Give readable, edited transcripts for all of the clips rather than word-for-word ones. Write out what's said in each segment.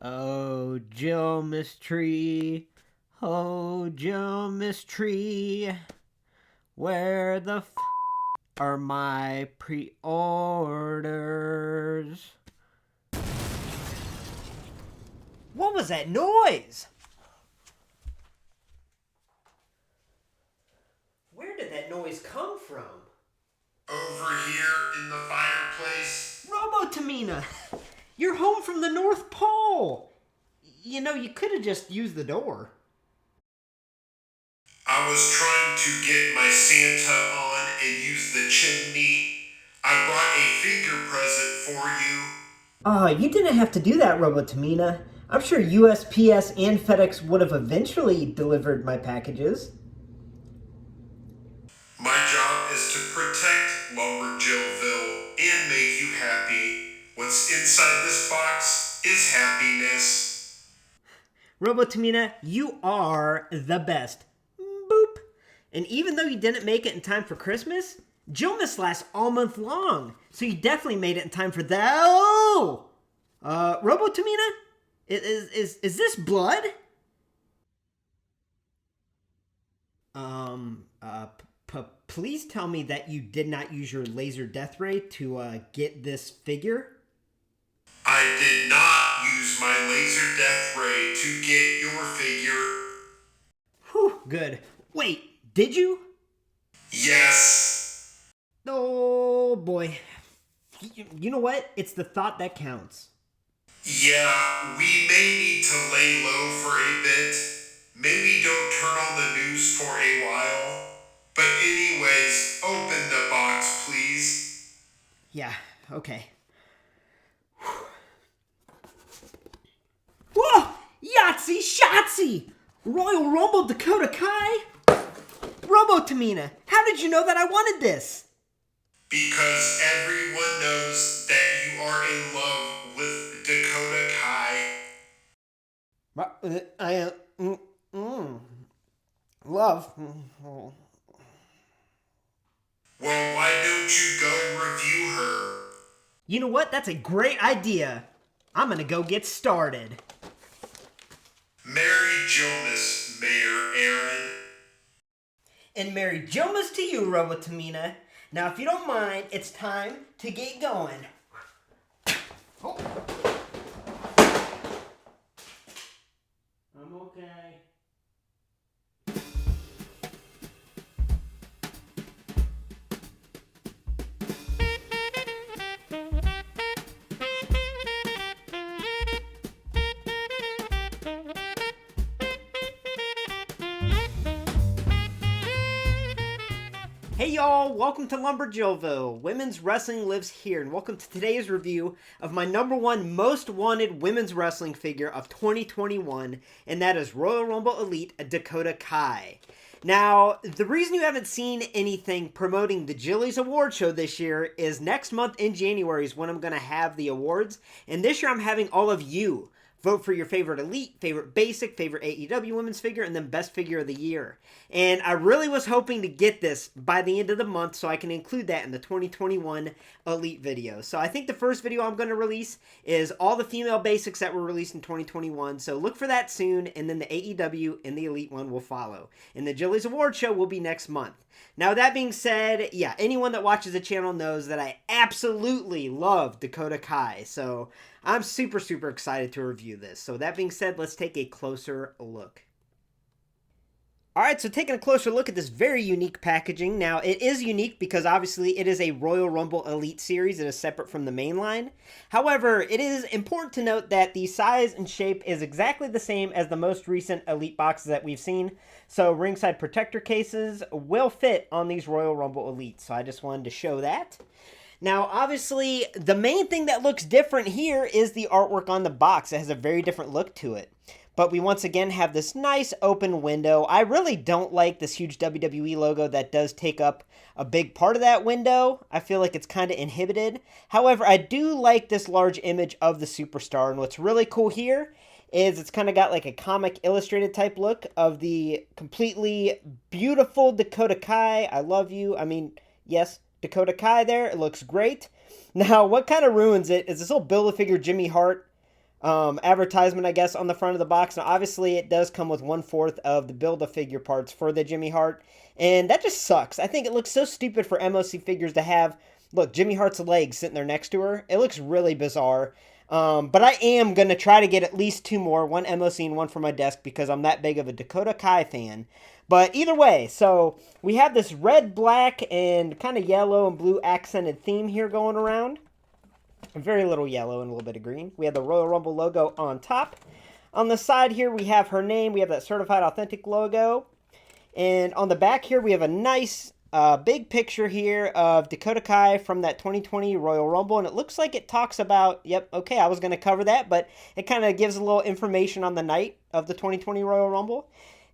Oh, Jillmas tree, oh, Jillmas tree, where the are my pre-orders? What was that noise? Where did that noise come from? Over here in the fireplace. Robo Tamina, you're home from the North Pole. You know, you could have just used the door. I was trying to get my Santa on and use the chimney. I brought a figure present for you. Oh, you didn't have to do that, Robo Tamina. I'm sure USPS and FedEx would have eventually delivered my packages. My job is to protect LumberJillville and make you happy. What's inside this box is happiness. Robo Tamina, you are the best. Boop. And even though you didn't make it in time for Christmas, Jillmas lasts all month long. So you definitely made it in time for that. Oh! Robo Tamina? Is this blood? Please tell me that you did not use your laser death ray to get this figure. I did not use my laser death ray to get your figure. Whew, good. Wait, did you? Yes. Oh boy. You know what? It's the thought that counts. Yeah, we may need to lay low for a bit. Maybe don't turn on the news for a while. But anyways, open the box, please. Yeah, okay. Whoa! Yahtzee Shotzi! Royal Rumble Dakota Kai? Robo Tamina, how did you know that I wanted this? Because everyone knows that you are in love with Dakota Kai. Love. Well, why don't you go review her? You know what? That's a great idea. I'm gonna go get started. Merry Jillmas, Mayor Aaron. And Merry Jillmas to you, Robo Tamina. Now, if you don't mind, it's time to get going. Oh. I'm okay. Hey y'all, welcome to LumberJillville. Women's wrestling lives here, and welcome to today's review of my #1 most wanted women's wrestling figure of 2021, and that is Royal Rumble Elite Dakota Kai. Now, the reason you haven't seen anything promoting the Jillies Award Show this year is next month in January is when I'm going to have the awards, and this year I'm having all of you vote for your favorite Elite, favorite Basic, favorite AEW women's figure, and then best figure of the year. And I really was hoping to get this by the end of the month so I can include that in the 2021 Elite video. So I think the first video I'm going to release is all the female Basics that were released in 2021. So look for that soon, and then the AEW and the Elite one will follow. And the Jillies Award Show will be next month. Now, that being said, yeah, anyone that watches the channel knows that I absolutely love Dakota Kai. So I'm super, super excited to review this. So that being said, let's take a closer look. Alright, so taking a closer look at this very unique packaging. Now, it is unique because obviously it is a Royal Rumble Elite series. It is separate from the main line. However, it is important to note that the size and shape is exactly the same as the most recent Elite boxes that we've seen. So ringside protector cases will fit on these Royal Rumble Elites. So I just wanted to show that. Now, obviously, the main thing that looks different here is the artwork on the box. It has a very different look to it. But we once again have this nice open window. I really don't like this huge WWE logo that does take up a big part of that window. I feel like it's kind of inhibited. However, I do like this large image of the superstar. And what's really cool here is it's kind of got like a comic illustrated type look of the completely beautiful Dakota Kai. I love you. I mean, yes, Dakota Kai there. It looks great. Now, what kind of ruins it is this little Build-A-Figure Jimmy Hart advertisement, I guess, on the front of the box. Now, obviously, it does come with 1/4 of the Build-A-Figure parts for the Jimmy Hart, and that just sucks. I think it looks so stupid for MOC figures to have, look, Jimmy Hart's legs sitting there next to her. It looks really bizarre. But I am going to try to get at least 2 more, one MOC and one for my desk, because I'm that big of a Dakota Kai fan. But either way, so we have this red, black, and kind of yellow and blue accented theme here going around. Very little yellow and a little bit of green. We have the Royal Rumble logo on top. On the side here, we have her name. We have that Certified Authentic logo. And on the back here, we have a nice big picture here of Dakota Kai from that 2020 Royal Rumble. And it looks like it talks about, yep, okay, I was going to cover that, but it kind of gives a little information on the night of the 2020 Royal Rumble.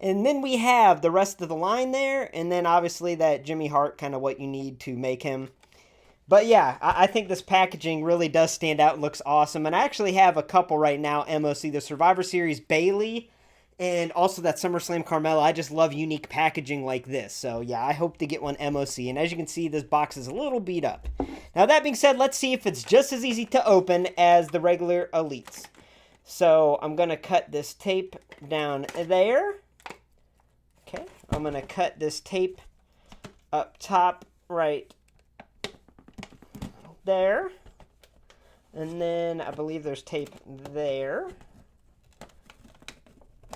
And then we have the rest of the line there. And then obviously that Jimmy Hart, kind of what you need to make him. But yeah, I think this packaging really does stand out and looks awesome. And I actually have a couple right now, MOC, the Survivor Series Bailey, and also that SummerSlam Carmella. I just love unique packaging like this. So yeah, I hope to get one MOC. And as you can see, this box is a little beat up. Now that being said, let's see if it's just as easy to open as the regular Elites. So I'm going to cut this tape down there. Okay, I'm going to cut this tape up top right there. And then I believe there's tape there.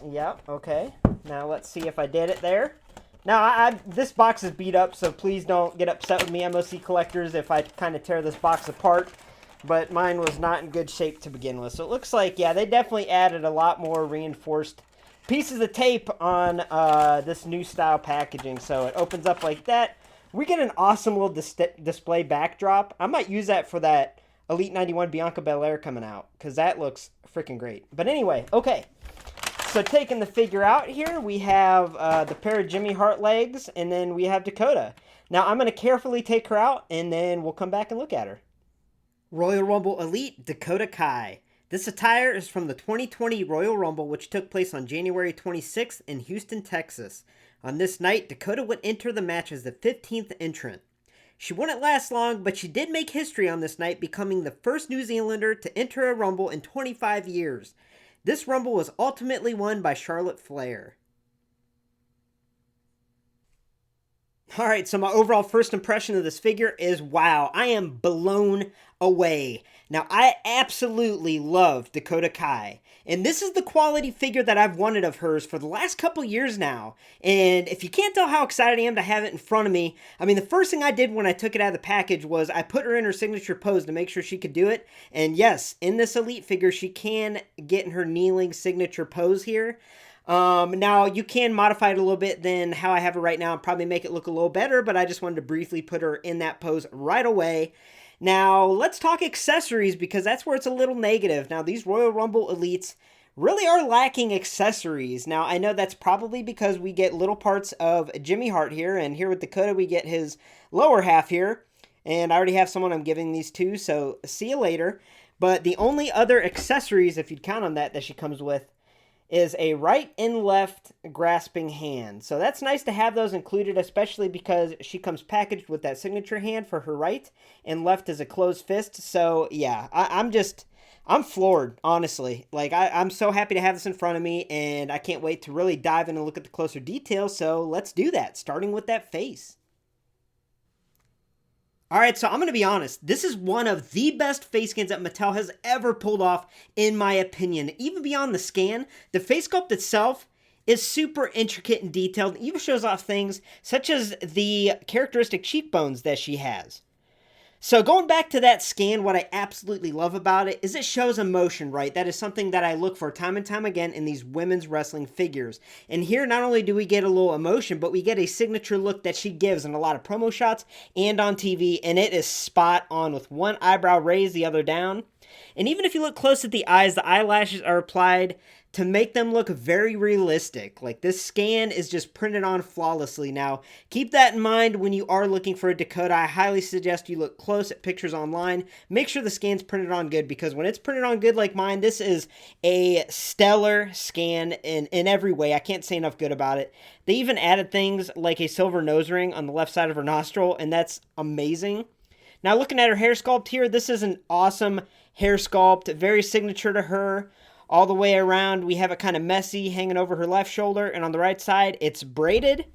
Yep, okay. Now let's see if I did it there. Now, this box is beat up, so please don't get upset with me, MOC collectors, if I kind of tear this box apart. But mine was not in good shape to begin with. So it looks like, yeah, they definitely added a lot more reinforced pieces of tape on this new style packaging. So it opens up like that. We get an awesome little display backdrop. I might use that for that Elite 91 Bianca Belair coming out, because that looks freaking great. But anyway, okay. So taking the figure out here, we have the pair of Jimmy Hart legs, and then we have Dakota. Now I'm going to carefully take her out, and then we'll come back and look at her. Royal Rumble Elite, Dakota Kai. This attire is from the 2020 Royal Rumble, which took place on January 26th in Houston, Texas. On this night, Dakota would enter the match as the 15th entrant. She wouldn't last long, but she did make history on this night, becoming the first New Zealander to enter a Rumble in 25 years. This Rumble was ultimately won by Charlotte Flair. Alright, so my overall first impression of this figure is, wow, I am blown away. Now, I absolutely love Dakota Kai. And this is the quality figure that I've wanted of hers for the last couple years now. And if you can't tell how excited I am to have it in front of me, I mean, the first thing I did when I took it out of the package was I put her in her signature pose to make sure she could do it. And yes, in this Elite figure, she can get in her kneeling signature pose here. Now, you can modify it a little bit than how I have it right now and probably make it look a little better, but I just wanted to briefly put her in that pose right away. Now, let's talk accessories, because that's where it's a little negative. Now, these Royal Rumble Elites really are lacking accessories. Now, I know that's probably because we get little parts of Jimmy Hart here, and here with Dakota, we get his lower half here. And I already have someone I'm giving these to, so see you later. But the only other accessories, if you'd count on that she comes with, is a right and left grasping hand. So that's nice to have those included, especially because she comes packaged with that signature hand for her right, and left is a closed fist. So yeah, I'm floored, honestly. Like, I'm so happy to have this in front of me, and I can't wait to really dive in and look at the closer details. So let's do that, starting with that face. Alright, so I'm going to be honest, this is one of the best face scans that Mattel has ever pulled off, in my opinion. Even beyond the scan, the face sculpt itself is super intricate and detailed. It even shows off things such as the characteristic cheekbones that she has. So going back to that scan, what I absolutely love about it is it shows emotion, right? That is something that I look for time and time again in these women's wrestling figures. And here, not only do we get a little emotion, but we get a signature look that she gives in a lot of promo shots and on TV, and it is spot on with one eyebrow raised, the other down. And even if you look close at the eyes, the eyelashes are applied to make them look very realistic. Like, this scan is just printed on flawlessly. Now, keep that in mind when you are looking for a Dakota. I highly suggest you look close at pictures online. Make sure the scan's printed on good, because when it's printed on good like mine, this is a stellar scan in every way. I can't say enough good about it. They even added things like a silver nose ring on the left side of her nostril, and that's amazing. Now looking at her hair sculpt here, this is an awesome hair sculpt, very signature to her. All the way around, we have it kind of messy, hanging over her left shoulder, and on the right side, it's braided.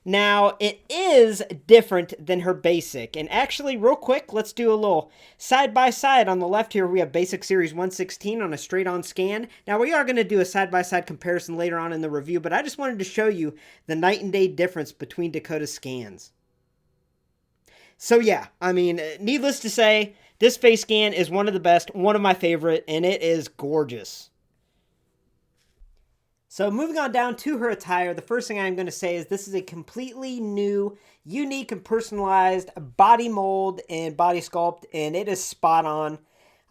Now, it is different than her basic, and actually, real quick, let's do a little side-by-side. On the left here, we have Basic Series 116 on a straight-on scan. Now, we are going to do a side-by-side comparison later on in the review, but I just wanted to show you the night and day difference between Dakota's scans. So yeah, I mean, needless to say, this face scan is one of the best, one of my favorite, and it is gorgeous. So moving on down to her attire, the first thing I'm going to say is this is a completely new, unique, and personalized body mold and body sculpt, and it is spot on.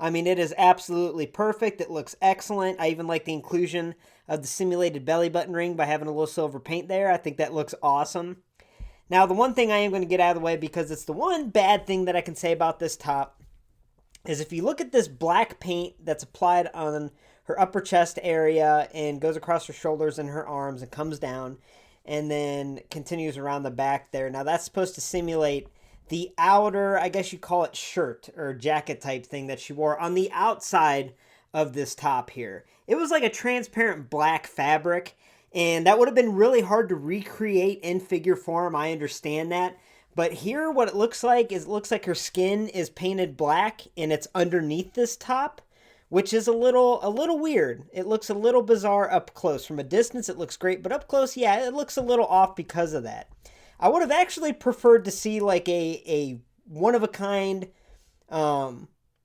I mean, it is absolutely perfect. It looks excellent. I even like the inclusion of the simulated belly button ring by having a little silver paint there. I think that looks awesome. Now, the one thing I am going to get out of the way, because it's the one bad thing that I can say about this top, is if you look at this black paint that's applied on her upper chest area and goes across her shoulders and her arms and comes down and then continues around the back there. Now, that's supposed to simulate the outer, I guess you call it shirt or jacket type thing that she wore on the outside of this top here. It was like a transparent black fabric, and that would have been really hard to recreate in figure form. I understand that. But here, what it looks like is, it looks like her skin is painted black and it's underneath this top, which is a little weird. It looks a little bizarre up close. From a distance, it looks great, but up close, yeah, it looks a little off because of that. I would have actually preferred to see like a one-of-a-kind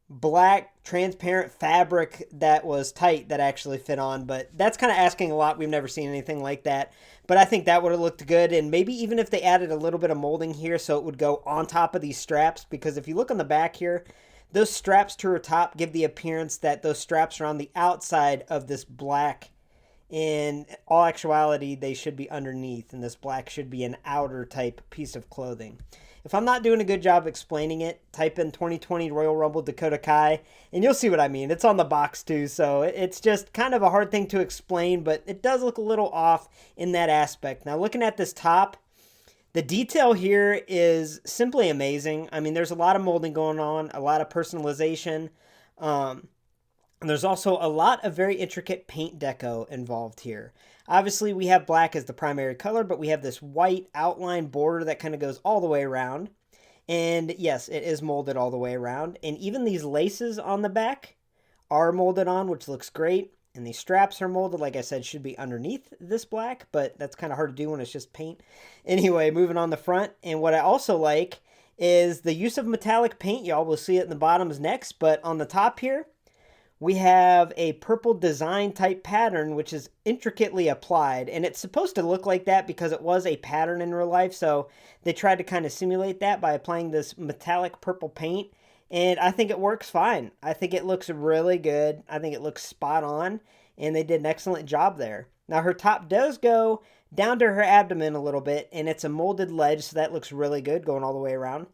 black transparent fabric that was tight that actually fit on, but that's kind of asking a lot. We've never seen anything like that, but I think that would have looked good. And maybe even if they added a little bit of molding here so it would go on top of these straps, because if you look on the back here, those straps to her top give the appearance that those straps are on the outside of this black. In all actuality, they should be underneath, and this black should be an outer type piece of clothing. If I'm not doing a good job explaining it, type in 2020 Royal Rumble Dakota Kai, and you'll see what I mean. It's on the box too, so it's just kind of a hard thing to explain, but it does look a little off in that aspect. Now, looking at this top, the detail here is simply amazing. I mean, there's a lot of molding going on, a lot of personalization, and there's also a lot of very intricate paint deco involved here. Obviously, we have black as the primary color, but we have this white outline border that kind of goes all the way around. And yes, it is molded all the way around. And even these laces on the back are molded on, which looks great. And these straps are molded, like I said, should be underneath this black, but that's kind of hard to do when it's just paint. Anyway, moving on the front. And what I also like is the use of metallic paint. Y'all will see it in the bottoms next, but on the top here, we have a purple design type pattern, which is intricately applied, and it's supposed to look like that because it was a pattern in real life, so they tried to kind of simulate that by applying this metallic purple paint, and I think it works fine. I think it looks really good. I think it looks spot on, and they did an excellent job there. Now, her top does go down to her abdomen a little bit, and it's a molded ledge, so that looks really good going all the way around.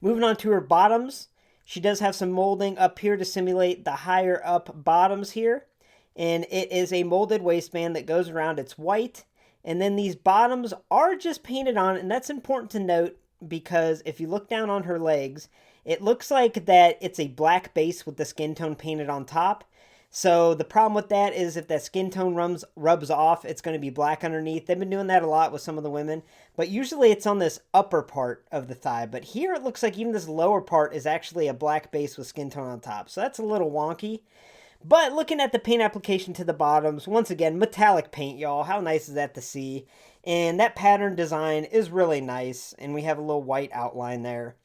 Moving on to her bottoms. She does have some molding up here to simulate the higher up bottoms here. And it is a molded waistband that goes around. It's white. And then these bottoms are just painted on. And that's important to note because if you look down on her legs, it looks like that it's a black base with the skin tone painted on top. So the problem with that is if that skin tone rubs off, it's going to be black underneath. They've been doing that a lot with some of the women, but usually it's on this upper part of the thigh. But here it looks like even this lower part is actually a black base with skin tone on top. So that's a little wonky. But looking at the paint application to the bottoms, once again, metallic paint, y'all. How nice is that to see? And that pattern design is really nice. And we have a little white outline there.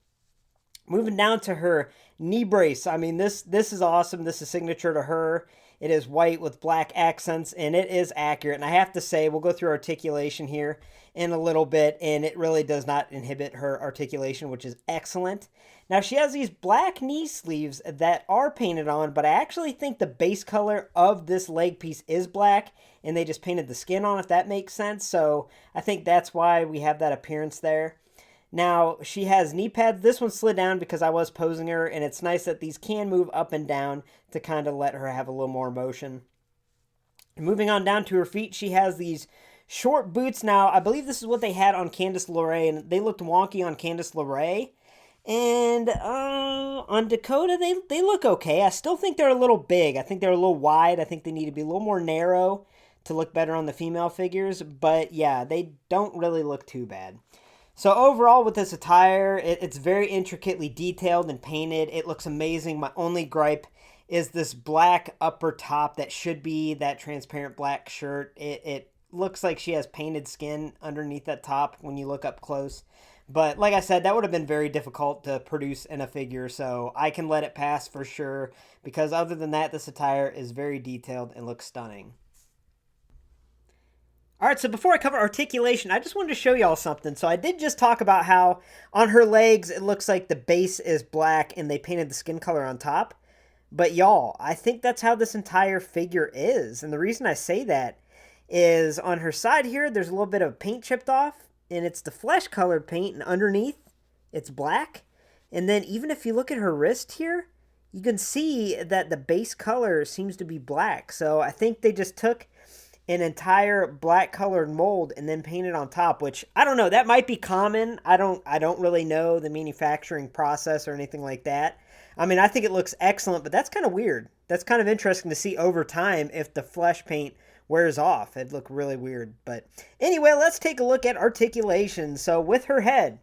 Moving down to her knee brace. I mean, this is awesome. This is signature to her. It is white with black accents, and it is accurate. And I have to say, we'll go through articulation here in a little bit, and it really does not inhibit her articulation, which is excellent. Now, she has these black knee sleeves that are painted on, but I actually think the base color of this leg piece is black, and they just painted the skin on, if that makes sense. So I think that's why we have that appearance there. Now, she has knee pads. This one slid down because I was posing her, and it's nice that these can move up and down to kind of let her have a little more motion. Moving on down to her feet, she has these short boots. Now, I believe this is what they had on Candice LeRae, and they looked wonky on Candice LeRae. And on Dakota, they look okay. I still think they're a little big. I think they're a little wide. I think they need to be a little more narrow to look better on the female figures. But yeah, they don't really look too bad. So overall with this attire, it's very intricately detailed and painted. It looks amazing. My only gripe is this black upper top that should be that transparent black shirt. It looks like she has painted skin underneath that top when you look up close. But like I said, that would have been very difficult to produce in a figure, so I can let it pass for sure, because other than that, this attire is very detailed and looks stunning. All right, so before I cover articulation, I just wanted to show y'all something. So I did just talk about how on her legs, it looks like the base is black and they painted the skin color on top. But y'all, I think that's how this entire figure is. And the reason I say that is on her side here, there's a little bit of paint chipped off, and it's the flesh colored paint, and underneath, it's black. And then even if you look at her wrist here, you can see that the base color seems to be black. So I think they just took an entire black colored mold and then painted on top, which I don't know, that might be common. I don't really know the manufacturing process or anything like that. I mean, I think it looks excellent, but that's kind of weird. That's kind of interesting to see over time if the flesh paint wears off. It'd look really weird. But anyway, let's take a look at articulation. So with her head,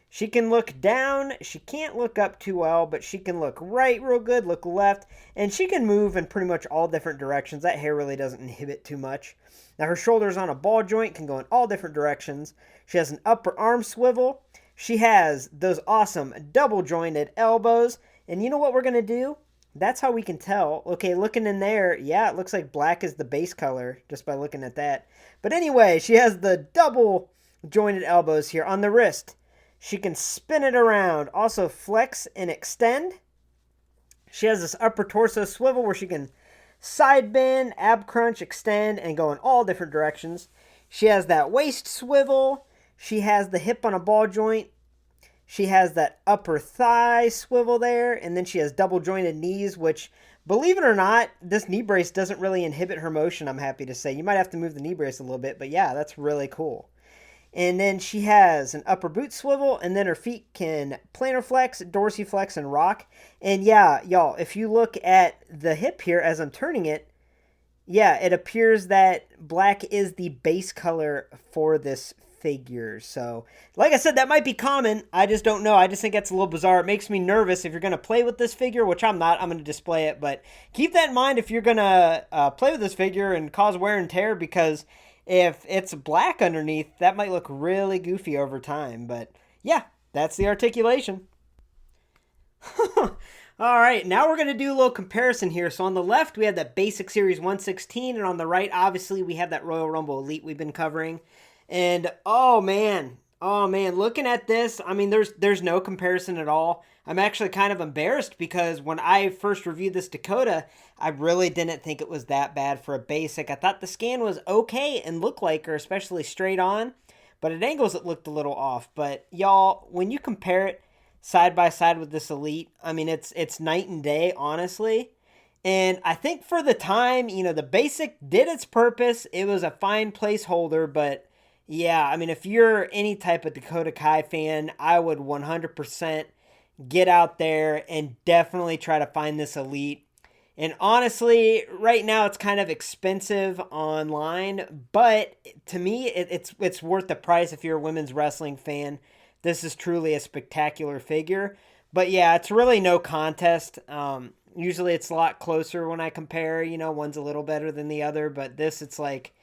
she can look down. She can't look up too well, but she can look right real good, look left, and she can move in pretty much all different directions. That hair really doesn't inhibit too much. Now her shoulders on a ball joint can go in all different directions. She has an upper arm swivel. She has those awesome double jointed elbows. And you know what we're going to do? That's how we can tell. Okay, looking in there, yeah, it looks like black is the base color just by looking at that. But anyway, she has the double jointed elbows here on the wrist. She can spin it around, also flex and extend. She has this upper torso swivel where she can side bend, ab crunch, extend, and go in all different directions. She has that waist swivel. She has the hip on a ball joint. She has that upper thigh swivel there, and then she has double jointed knees, which, believe it or not, this knee brace doesn't really inhibit her motion, I'm happy to say. You might have to move the knee brace a little bit, but yeah, that's really cool. And then she has an upper boot swivel, and then her feet can plantar flex, dorsiflex, and rock. And yeah, y'all, if you look at the hip here as I'm turning it, yeah, it appears that black is the base color for this figure. So, like I said, that might be common. I just don't know. I just think that's a little bizarre. It makes me nervous if you're going to play with this figure, which I'm not. I'm going to display it. But keep that in mind if you're going to play with this figure and cause wear and tear, because if it's black underneath, that might look really goofy over time. But yeah, that's the articulation. All right, now we're going to do a little comparison here. So on the left, we have that Basic Series 116, and on the right, obviously, we have that Royal Rumble Elite we've been covering. And oh man, looking at this, I mean, there's no comparison at all. I'm actually kind of embarrassed because when I first reviewed this Dakota, I really didn't think it was that bad for a basic. I thought the scan was okay and looked like her, especially straight on, but at angles it looked a little off. But y'all, when you compare it side by side with this Elite, I mean, it's night and day, honestly. And I think for the time, the basic did its purpose. It was a fine placeholder, but yeah, I mean, if you're any type of Dakota Kai fan, I would 100% get out there and definitely try to find this Elite. And honestly, right now it's kind of expensive online, but to me, it's worth the price if you're a women's wrestling fan. This is truly a spectacular figure. But yeah, it's really no contest. Usually it's a lot closer when I compare, one's a little better than the other, but it's like,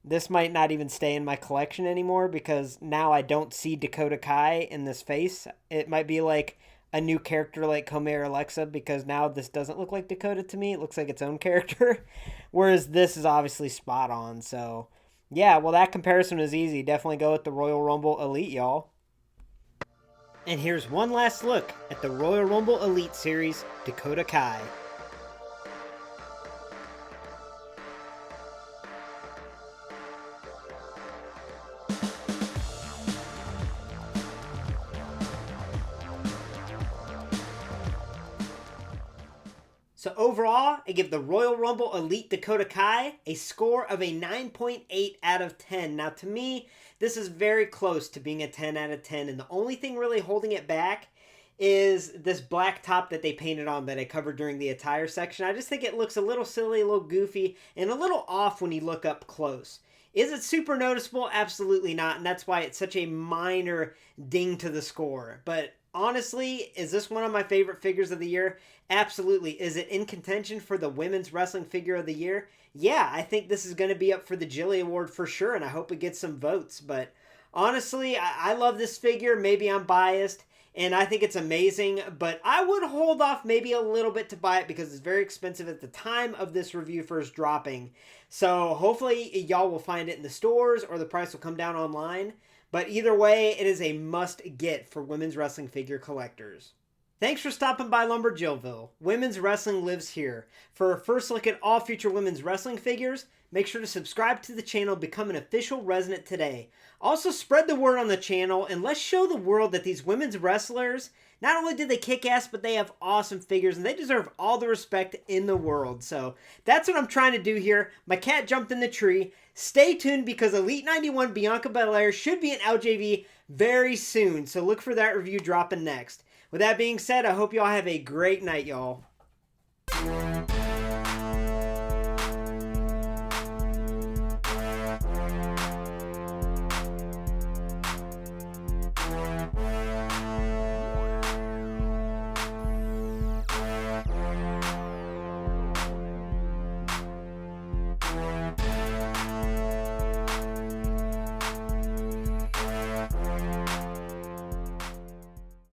this might not even stay in my collection anymore because now I don't see Dakota Kai in this face. It might be like a new character like Kome or Alexa, because now this doesn't look like Dakota to me. It looks like its own character, whereas this is obviously spot on. So yeah, well, that comparison is easy. Definitely go with the Royal Rumble Elite, y'all. And here's one last look at the Royal Rumble Elite Series Dakota Kai. So overall, I give the Royal Rumble Elite Dakota Kai a score of a 9.8 out of 10. Now to me, this is very close to being a 10 out of 10, and the only thing really holding it back is this black top that they painted on that I covered during the attire section. I just think it looks a little silly, a little goofy, and a little off when you look up close. Is it super noticeable? Absolutely not, and that's why it's such a minor ding to the score. But honestly, is this one of my favorite figures of the year? Absolutely. Is it in contention for the women's wrestling figure of the year? Yeah, I think this is going to be up for the Jilly Award for sure, and I hope it gets some votes. But honestly, I love this figure. Maybe I'm biased, and I think it's amazing, but I would hold off maybe a little bit to buy it because it's very expensive at the time of this review first dropping. So hopefully y'all will find it in the stores or the price will come down online. But either way, it is a must get for women's wrestling figure collectors. Thanks for stopping by LumberJillville. Women's wrestling lives here. For a first look at all future women's wrestling figures, make sure to subscribe to the channel and become an official resident today. Also, spread the word on the channel and let's show the world that these women's wrestlers, not only did they kick ass, but they have awesome figures and they deserve all the respect in the world. So that's what I'm trying to do here. My cat jumped in the tree. Stay tuned because Elite 91 Bianca Belair should be in LJV very soon. So look for that review dropping next. With that being said, I hope y'all have a great night, y'all.